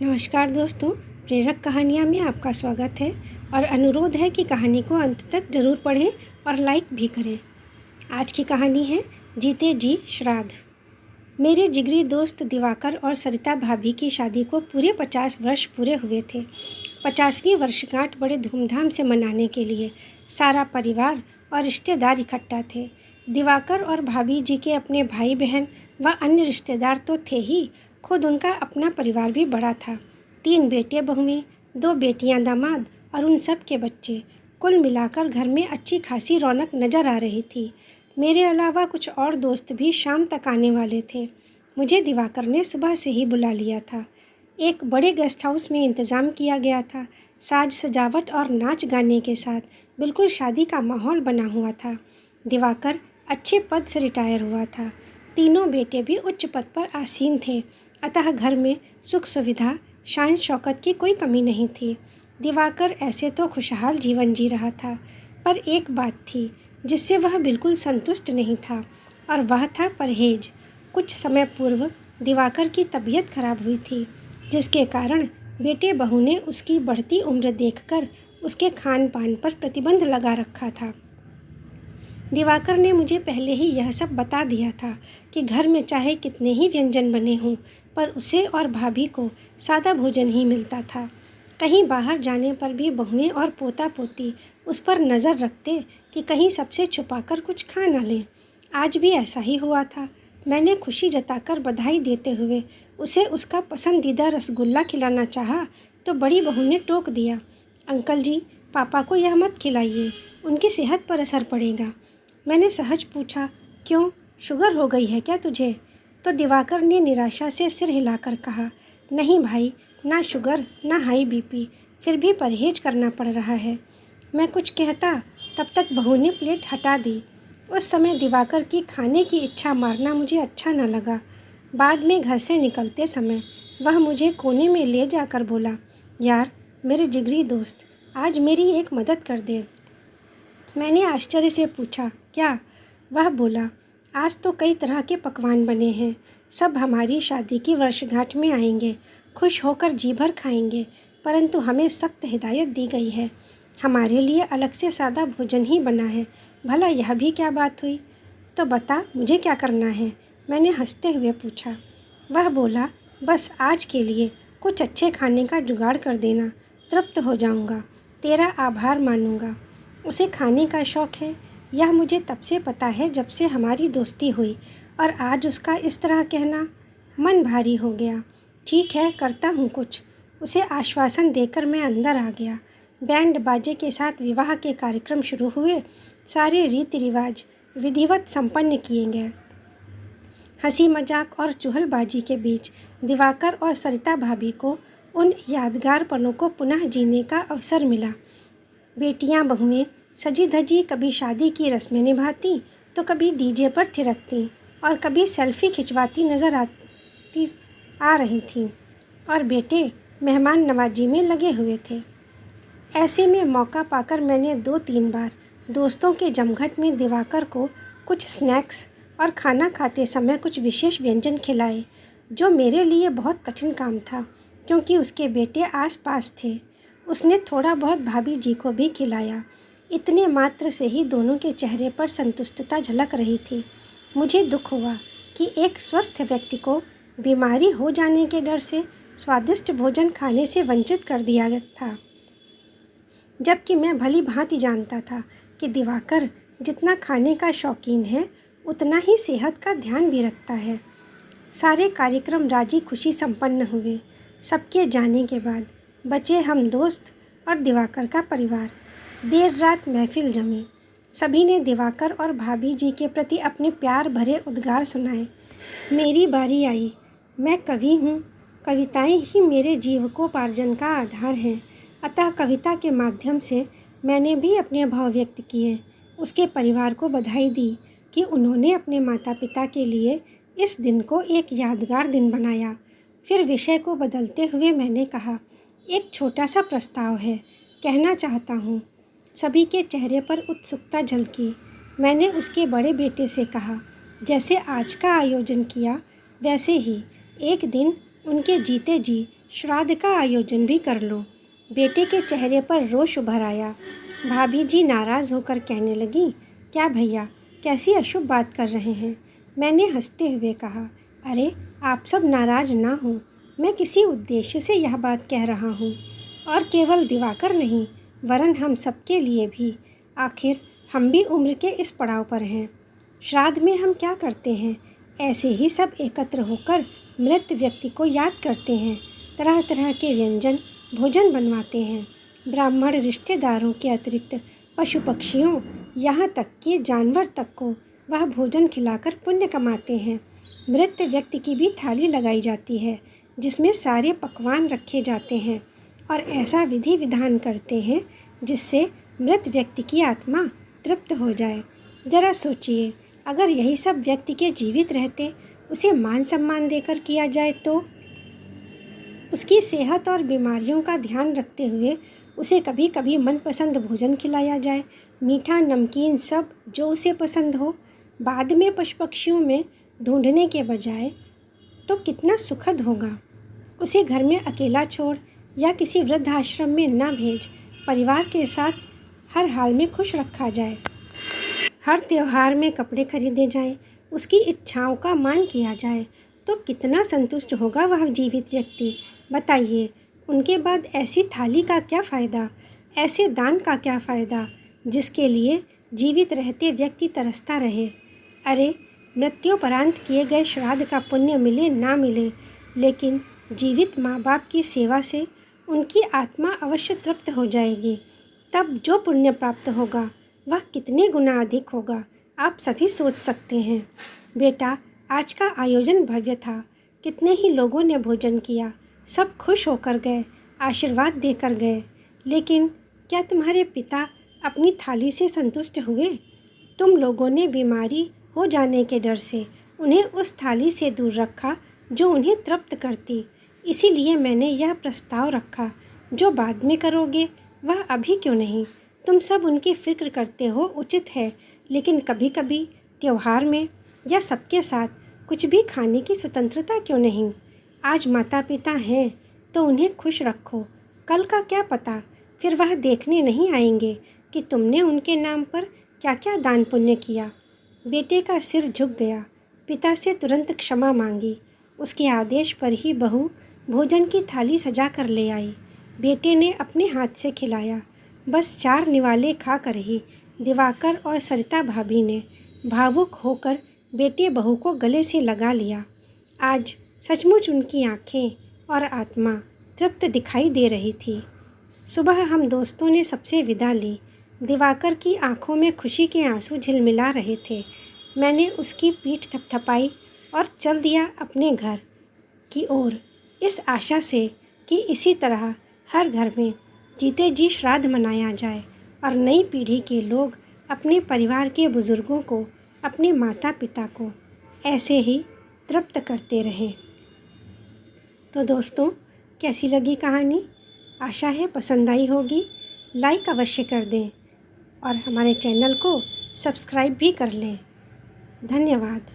नमस्कार दोस्तों, प्रेरक कहानियाँ में आपका स्वागत है और अनुरोध है कि कहानी को अंत तक ज़रूर पढ़ें और लाइक भी करें। आज की कहानी है जीते जी श्राद्ध। मेरे जिगरी दोस्त दिवाकर और सरिता भाभी की शादी को पूरे 50 वर्ष पूरे हुए थे। 50वीं वर्षगांठ बड़े धूमधाम से मनाने के लिए सारा परिवार और रिश्तेदार इकट्ठा थे। दिवाकर और भाभी जी के अपने भाई बहन व अन्य रिश्तेदार तो थे ही, खुद उनका अपना परिवार भी बड़ा था। 3 बेटे बहुएं, 2 बेटियां दामाद और उन सब के बच्चे। कुल मिलाकर घर में अच्छी खासी रौनक नज़र आ रही थी। मेरे अलावा कुछ और दोस्त भी शाम तक आने वाले थे। मुझे दिवाकर ने सुबह से ही बुला लिया था। एक बड़े गेस्ट हाउस में इंतज़ाम किया गया था। साज सजावट और नाच गाने के साथ बिल्कुल शादी का माहौल बना हुआ था। दिवाकर अच्छे पद से रिटायर हुआ था। तीनों बेटे भी उच्च पद पर आसीन थे, अतः घर में सुख सुविधा शान शौकत की कोई कमी नहीं थी। दिवाकर ऐसे तो खुशहाल जीवन जी रहा था, पर एक बात थी जिससे वह बिल्कुल संतुष्ट नहीं था, और वह था परहेज। कुछ समय पूर्व दिवाकर की तबीयत खराब हुई थी, जिसके कारण बेटे बहू ने उसकी बढ़ती उम्र देखकर उसके खान पान पर प्रतिबंध लगा रखा था। दिवाकर ने मुझे पहले ही यह सब बता दिया था कि घर में चाहे कितने ही व्यंजन बने हों, पर उसे और भाभी को सादा भोजन ही मिलता था। कहीं बाहर जाने पर भी बहुएं और पोता पोती उस पर नज़र रखते कि कहीं सबसे छुपाकर कुछ खा न लें। आज भी ऐसा ही हुआ था। मैंने खुशी जताकर बधाई देते हुए उसे उसका पसंदीदा रसगुल्ला खिलाना चाहा, तो बड़ी बहू ने टोक दिया, अंकल जी, पापा को यह मत खिलाइए, उनकी सेहत पर असर पड़ेगा। मैंने सहज पूछा, क्यों, शुगर हो गई है क्या तुझे? तो दिवाकर ने निराशा से सिर हिलाकर कहा, नहीं भाई, ना शुगर ना हाई बीपी, फिर भी परहेज करना पड़ रहा है। मैं कुछ कहता तब तक बहू ने प्लेट हटा दी। उस समय दिवाकर की खाने की इच्छा मारना मुझे अच्छा न लगा। बाद में घर से निकलते समय वह मुझे कोने में ले जाकर बोला, यार मेरे जिगरी दोस्त, आज मेरी एक मदद कर दे। मैंने आश्चर्य से पूछा, क्या? वह बोला, आज तो कई तरह के पकवान बने हैं, सब हमारी शादी की वर्षगांठ में आएंगे, खुश होकर जी भर खाएंगे, परंतु हमें सख्त हिदायत दी गई है, हमारे लिए अलग से सादा भोजन ही बना है। भला यह भी क्या बात हुई? तो बता, मुझे क्या करना है? मैंने हंसते हुए पूछा। वह बोला, बस आज के लिए कुछ अच्छे खाने का जुगाड़ कर देना, तृप्त हो जाऊंगा, तेरा आभार मानूंगा। उसे खाने का शौक़ है, यह मुझे तब से पता है जब से हमारी दोस्ती हुई, और आज उसका इस तरह कहना, मन भारी हो गया। ठीक है, करता हूँ कुछ, उसे आश्वासन देकर मैं अंदर आ गया। बैंड बाजे के साथ विवाह के कार्यक्रम शुरू हुए। सारे रीति रिवाज विधिवत संपन्न किए गए। हंसी मजाक और चुहलबाजी के बीच दिवाकर और सरिता भाभी को उन यादगार पलों को पुनः जीने का अवसर मिला। बेटियां बहुएं सजी धजी कभी शादी की रस्में निभाती, तो कभी डीजे पर थिरकती और कभी सेल्फी खिंचवाती नजर आ रही थीं, और बेटे मेहमान नवाजी में लगे हुए थे। ऐसे में मौका पाकर मैंने 2-3 बार दोस्तों के जमघट में दिवाकर को कुछ स्नैक्स और खाना खाते समय कुछ विशेष व्यंजन खिलाए, जो मेरे लिए बहुत कठिन काम था, क्योंकि उसके बेटे आस-पास थे। उसने थोड़ा बहुत भाभी जी को भी खिलाया। इतने मात्र से ही दोनों के चेहरे पर संतुष्टता झलक रही थी। मुझे दुख हुआ कि एक स्वस्थ व्यक्ति को बीमारी हो जाने के डर से स्वादिष्ट भोजन खाने से वंचित कर दिया गया था, जबकि मैं भली भांति जानता था कि दिवाकर जितना खाने का शौकीन है, उतना ही सेहत का ध्यान भी रखता है। सारे कार्यक्रम राजी खुशी संपन्न हुए। सबके जाने के बाद बचे हम दोस्त और दिवाकर का परिवार। देर रात महफिल जमी। सभी ने दिवाकर और भाभी जी के प्रति अपने प्यार भरे उद्गार सुनाए। मेरी बारी आई। मैं कवि हूँ, कविताएं ही मेरे जीविकोपार्जन का आधार हैं, अतः कविता के माध्यम से मैंने भी अपने भाव व्यक्त किए। उसके परिवार को बधाई दी कि उन्होंने अपने माता पिता के लिए इस दिन को एक यादगार दिन बनाया। फिर विषय को बदलते हुए मैंने कहा, एक छोटा सा प्रस्ताव है, कहना चाहता हूँ। सभी के चेहरे पर उत्सुकता झलकी। मैंने उसके बड़े बेटे से कहा, जैसे आज का आयोजन किया, वैसे ही एक दिन उनके जीते जी श्राद्ध का आयोजन भी कर लो। बेटे के चेहरे पर रोष उभर आया। भाभी जी नाराज़ होकर कहने लगी, क्या भैया, कैसी अशुभ बात कर रहे हैं? मैंने हंसते हुए कहा, अरे आप सब नाराज़ ना हो, मैं किसी उद्देश्य से यह बात कह रहा हूँ, और केवल दिवाकर नहीं वरन हम सबके लिए भी। आखिर हम भी उम्र के इस पड़ाव पर हैं। श्राद्ध में हम क्या करते हैं? ऐसे ही सब एकत्र होकर मृत व्यक्ति को याद करते हैं। तरह तरह के व्यंजन भोजन बनवाते हैं। ब्राह्मण रिश्तेदारों के अतिरिक्त पशु पक्षियों, यहाँ तक कि जानवर तक को वह भोजन खिलाकर पुण्य कमाते हैं। मृत व्यक्ति की भी थाली लगाई जाती है जिसमें सारे पकवान रखे जाते हैं, और ऐसा विधि विधान करते हैं जिससे मृत व्यक्ति की आत्मा तृप्त हो जाए। जरा सोचिए, अगर यही सब व्यक्ति के जीवित रहते उसे मान सम्मान देकर किया जाए तो? उसकी सेहत और बीमारियों का ध्यान रखते हुए उसे कभी कभी मनपसंद भोजन खिलाया जाए, मीठा नमकीन सब जो उसे पसंद हो। बाद में पशु पक्षियों में ढूंढने के बजाय तो कितना सुखद होगा। उसे घर में अकेला छोड़ या किसी वृद्धाश्रम में न भेज, परिवार के साथ हर हाल में खुश रखा जाए। हर त्योहार में कपड़े खरीदे जाएं, उसकी इच्छाओं का मान किया जाए, तो कितना संतुष्ट होगा वह जीवित व्यक्ति। बताइए, उनके बाद ऐसी थाली का क्या फ़ायदा, ऐसे दान का क्या फ़ायदा जिसके लिए जीवित रहते व्यक्ति तरसता रहे। अरे, मृत्युपरांत किए गए श्राद्ध का पुण्य मिले ना मिले, लेकिन जीवित माँ बाप की सेवा से उनकी आत्मा अवश्य तृप्त हो जाएगी। तब जो पुण्य प्राप्त होगा वह कितने गुना अधिक होगा, आप सभी सोच सकते हैं। बेटा, आज का आयोजन भव्य था। कितने ही लोगों ने भोजन किया, सब खुश होकर गए, आशीर्वाद देकर गए। लेकिन क्या तुम्हारे पिता अपनी थाली से संतुष्ट हुए? तुम लोगों ने बीमारी हो जाने के डर से उन्हें उस थाली से दूर रखा जो उन्हें तृप्त करती। इसीलिए मैंने यह प्रस्ताव रखा, जो बाद में करोगे वह अभी क्यों नहीं? तुम सब उनकी फिक्र करते हो, उचित है, लेकिन कभी कभी त्योहार में या सबके साथ कुछ भी खाने की स्वतंत्रता क्यों नहीं? आज माता पिता हैं तो उन्हें खुश रखो। कल का क्या पता, फिर वह देखने नहीं आएंगे कि तुमने उनके नाम पर क्या क्या दान पुण्य किया। बेटे का सिर झुक गया। पिता से तुरंत क्षमा मांगी। उसके आदेश पर ही बहू भोजन की थाली सजा कर ले आई। बेटे ने अपने हाथ से खिलाया। बस 4 निवाले खाकर ही दिवाकर और सरिता भाभी ने भावुक होकर बेटे बहू को गले से लगा लिया। आज सचमुच उनकी आँखें और आत्मा तृप्त दिखाई दे रही थी। सुबह हम दोस्तों ने सबसे विदा ली। दिवाकर की आंखों में खुशी के आंसू झिलमिला रहे थे। मैंने उसकी पीठ थपथपाई और चल दिया अपने घर की ओर, इस आशा से कि इसी तरह हर घर में जीते जी श्राद्ध मनाया जाए और नई पीढ़ी के लोग अपने परिवार के बुज़ुर्गों को, अपने माता पिता को ऐसे ही तृप्त करते रहें। तो दोस्तों, कैसी लगी कहानी? आशा है पसंद आई होगी। लाइक अवश्य कर दें और हमारे चैनल को सब्सक्राइब भी कर लें। धन्यवाद।